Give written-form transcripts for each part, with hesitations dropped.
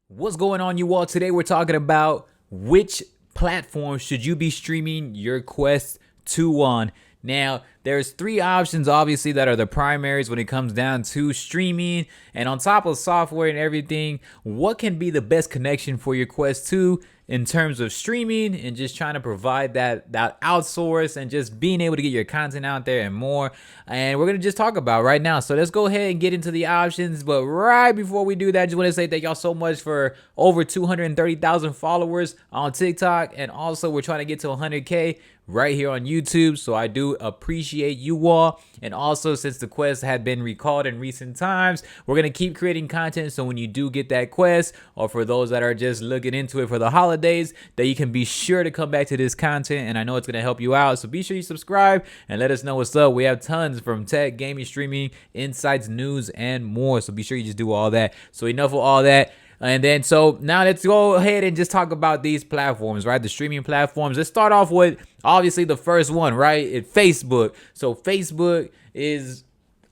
What's going on, you all? Today we're talking about which platform should you be streaming your Quest 2 on. Now, there's three options, obviously, that are the primaries when it comes down to streaming. And on top of software and everything, what can be the best connection for your Quest 2 in terms of streaming and just trying to provide that outsource and just being able to get your content out there and more. And we're going to just talk about right now. So let's go ahead and get into the options. But right before we do that, I just want to say thank y'all so much for over 230,000 followers on TikTok. And also we're trying to get to 100K right here on YouTube. So I do appreciate you all. And also, since the quest had been recalled in recent times, we're going to keep creating content. So when you do get that quest, or for those that are just looking into it for the holidays, that you can be sure to come back to this content. And I know it's going to help you out. So be sure you subscribe and let us know what's up. We have tons from tech, gaming, streaming, insights, news, and more. So be sure you just do all that. So enough of all that. And then, so now let's go ahead and just talk about these platforms, right? The streaming platforms. Let's start off with obviously the first one, right? It's Facebook. So Facebook is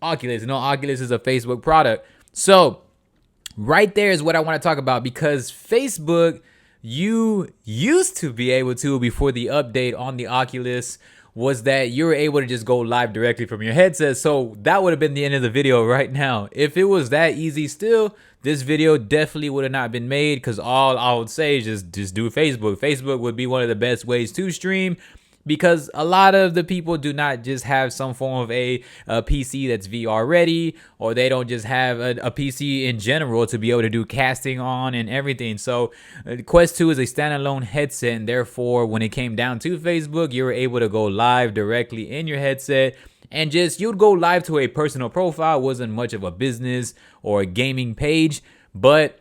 Oculus. You know, Oculus is a Facebook product. So right there is what I want to talk about, because Facebook, you used to be able to, before the update on the Oculus, was that you were able to just go live directly from your headset. So that would have been the end of the video right now. If it was that easy still, this video definitely would have not been made, because all I would say is just do Facebook. Facebook would be one of the best ways to stream, because a lot of the people do not just have some form of a PC that's VR ready, or they don't just have a PC in general to be able to do casting on and everything. So Quest 2 is a standalone headset, and therefore when it came down to Facebook, you were able to go live directly in your headset. And just, you'd go live to a personal profile. It wasn't much of a business or a gaming page, but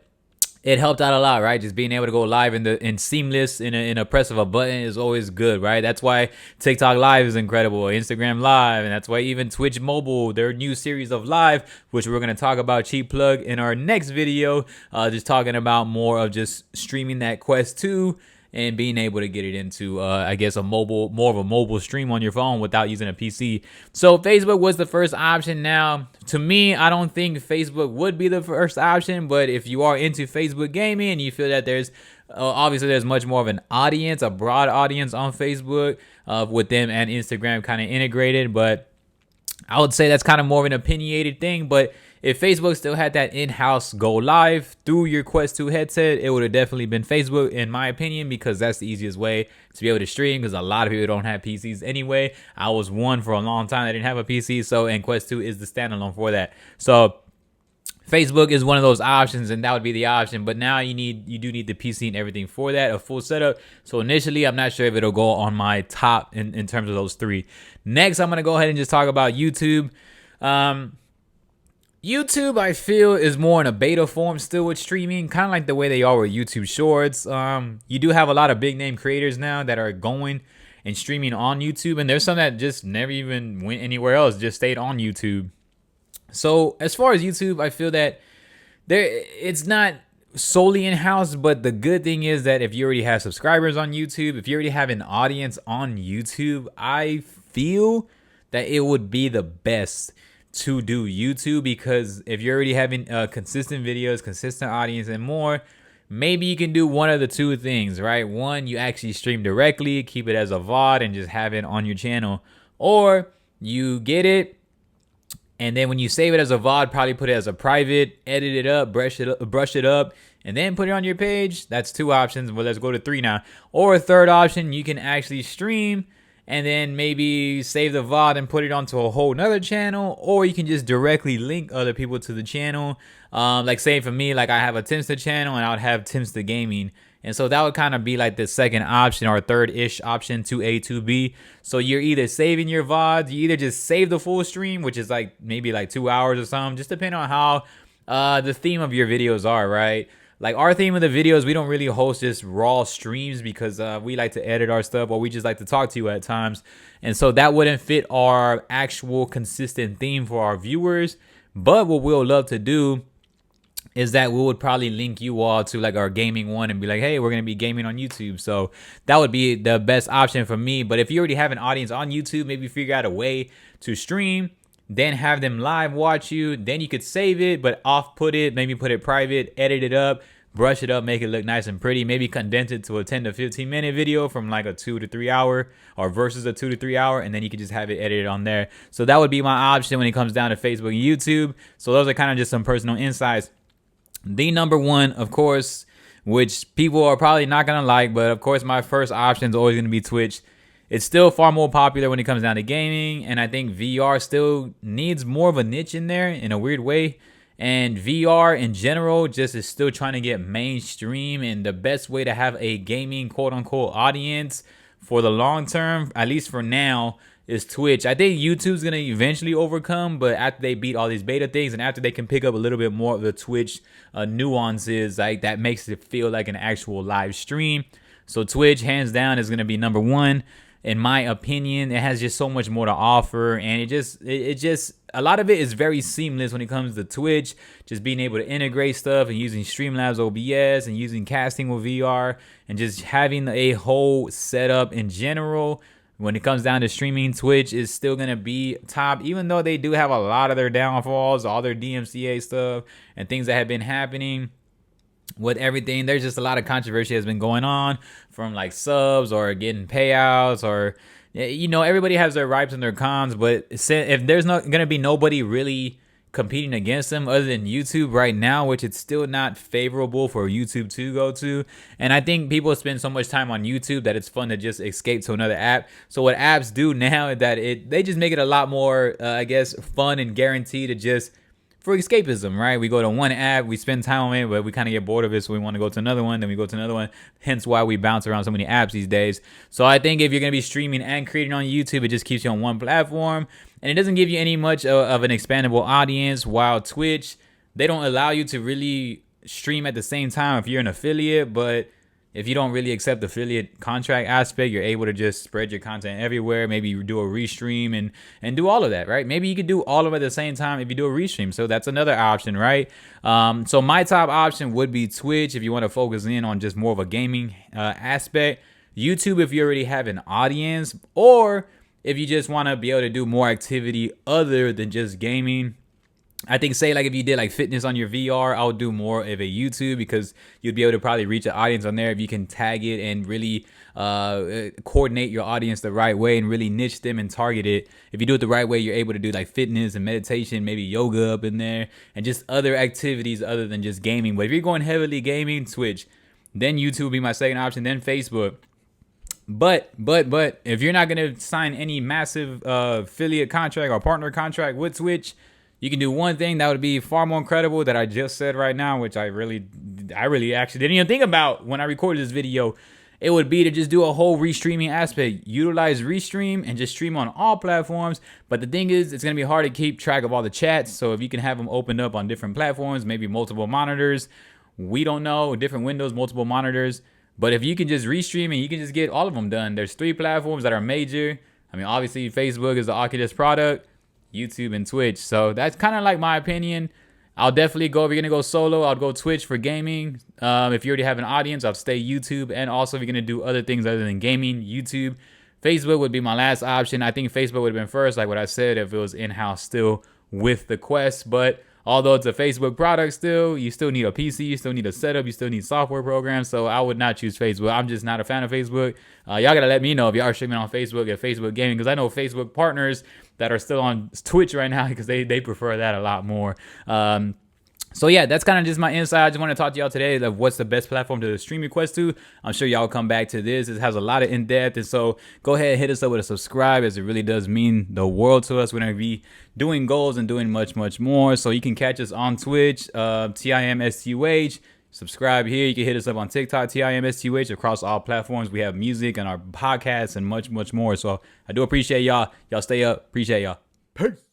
it helped out a lot, right? Just being able to go live in seamless in a press of a button is always good, right? That's why TikTok Live is incredible, Instagram Live, and that's why even Twitch Mobile, their new series of live, which we're gonna talk about, cheap plug, in our next video, just talking about more of just streaming that Quest 2 and being able to get it into, I guess, more of a mobile stream on your phone without using a PC. So Facebook was the first option. Now, to me, I don't think Facebook would be the first option, but if you are into Facebook gaming and you feel that there's, obviously there's much more of an audience, a broad audience on Facebook, with them and Instagram kind of integrated, but I would say that's kind of more of an opinionated thing. But if Facebook still had that in-house go live through your Quest 2 headset, it would have definitely been Facebook, in my opinion, because that's the easiest way to be able to stream, because a lot of people don't have PCs anyway. I was one for a long time that didn't have a PC, so, and Quest 2 is the standalone for that. So Facebook is one of those options, and that would be the option. But now you do need the PC and everything for that, a full setup. So initially, I'm not sure if it'll go on my top in terms of those three. Next, I'm going to go ahead and just talk about YouTube. YouTube, I feel, is more in a beta form still with streaming, kind of like the way they are with YouTube Shorts. You do have a lot of big name creators now that are going and streaming on YouTube, and there's some that just never even went anywhere else, just stayed on YouTube. So as far as YouTube, I feel that it's not solely in-house, but the good thing is that if you already have subscribers on YouTube, if you already have an audience on YouTube, I feel that it would be the best to do YouTube, because if you're already having consistent videos, consistent audience, and more, maybe you can do one of the two things, right? One, you actually stream directly, keep it as a VOD, and just have it on your channel. Or you get it, and then when you save it as a VOD, probably put it as a private, edit it up, brush it up, and then put it on your page. That's two options. Well, let's go to three now. Or a third option, you can actually stream and then maybe save the VOD and put it onto a whole nother channel, or you can just directly link other people to the channel. Like say for me, like I have a Booktimstuh channel and I would have Booktimstuh Gaming. And so that would kind of be like the second option, or third-ish option, 2A, 2B. So you're either saving your VODs, you either just save the full stream, which is like maybe like 2 hours or something, just depending on how the theme of your videos are, right? Like our theme of the videos, we don't really host just raw streams, because we like to edit our stuff, or we just like to talk to you at times. And so that wouldn't fit our actual consistent theme for our viewers. But what we'll love to do is that we would probably link you all to like our gaming one and be like, hey, we're going to be gaming on YouTube. So that would be the best option for me. But if you already have an audience on YouTube, maybe figure out a way to stream, then have them live watch you. Then you could save it, but off put it, maybe put it private, edit it up, brush it up, make it look nice and pretty, maybe condense it to a 10 to 15 minute video from like a 2 to 3 hour or versus a 2 to 3 hour, and then you can just have it edited on there. So that would be my option when it comes down to Facebook and YouTube. So those are kind of just some personal insights. The number one, of course, which people are probably not going to like, but of course my first option is always going to be Twitch. It's still far more popular when it comes down to gaming, and I think VR still needs more of a niche in there in a weird way. And VR in general just is still trying to get mainstream, and the best way to have a gaming quote-unquote audience for the long term, at least for now, is Twitch. I think YouTube's going to eventually overcome, but after they beat all these beta things and after they can pick up a little bit more of the Twitch nuances, like that makes it feel like an actual live stream. So Twitch, hands down, is going to be number one. In my opinion, it has just so much more to offer, and it just a lot of it is very seamless when it comes to Twitch. Just being able to integrate stuff and using Streamlabs OBS and using casting with VR and just having a whole setup in general. When it comes down to streaming, Twitch is still going to be top, even though they do have a lot of their downfalls, all their DMCA stuff and things that have been happening. With everything, there's just a lot of controversy has been going on, from like subs or getting payouts, or everybody has their rights and their cons. But if there's not gonna be nobody really competing against them other than YouTube right now, which it's still not favorable for YouTube to go to, and I think people spend so much time on YouTube that it's fun to just escape to another app. So what apps do now is that they just make it a lot more I guess fun and guaranteed to just for escapism, right? We go to one app, we spend time on it, but we kind of get bored of it, so we want to go to another one, then we go to another one. Hence why we bounce around so many apps these days. So I think if you're going to be streaming and creating on YouTube, it just keeps you on one platform, and it doesn't give you any much of an expandable audience. While Twitch, they don't allow you to really stream at the same time if you're an affiliate, but if you don't really accept the affiliate contract aspect, you're able to just spread your content everywhere. Maybe you do a restream and do all of that, right? Maybe you could do all of it at the same time if you do a restream. So that's another option, right? So my top option would be Twitch if you want to focus in on just more of a gaming aspect. YouTube if you already have an audience, or if you just want to be able to do more activity other than just gaming. I think, say, like if you did like fitness on your VR, I would do more of a YouTube, because you'd be able to probably reach an audience on there if you can tag it and really coordinate your audience the right way and really niche them and target it. If you do it the right way, you're able to do like fitness and meditation, maybe yoga up in there, and just other activities other than just gaming. But if you're going heavily gaming, Twitch, then YouTube would be my second option, then Facebook. But if you're not going to sign any massive affiliate contract or partner contract with Twitch, you can do one thing that would be far more incredible that I just said right now, which I really actually didn't even think about when I recorded this video. It would be to just do a whole restreaming aspect. Utilize Restream and just stream on all platforms. But the thing is, it's going to be hard to keep track of all the chats. So if you can have them opened up on different platforms, maybe multiple monitors, we don't know, different windows, multiple monitors. But if you can just restream and you can just get all of them done. There's 3 platforms that are major. I mean, obviously Facebook is the Oculus product, YouTube and Twitch. So that's kind of like my opinion. I'll definitely go, if you're going to go solo, I'll go Twitch for gaming. If you already have an audience, I'll stay YouTube. And also if you're going to do other things other than gaming, YouTube. Facebook would be my last option. I think Facebook would have been first, like what I said, if it was in-house still with the Quest. But although it's a Facebook product still, you still need a PC, you still need a setup, you still need software programs. So I would not choose Facebook. I'm just not a fan of Facebook. Y'all got to let me know if y'all are streaming on Facebook at Facebook Gaming, because I know Facebook partners that are still on Twitch right now, because they prefer that a lot more. So yeah, that's kind of just my insight. I just want to talk to y'all today of what's the best platform to stream your Quest to. I'm sure y'all will come back to this. It has a lot of in-depth, and so go ahead and hit us up with a subscribe, as it really does mean the world to us. We're going to be doing goals and doing much more. So you can catch us on Twitch, TIMSTUH. Subscribe here. You can hit us up on TikTok, TIMSTUH, across all platforms. We have music and our podcasts and much more. So I do appreciate y'all. Y'all stay up. Appreciate y'all. Peace.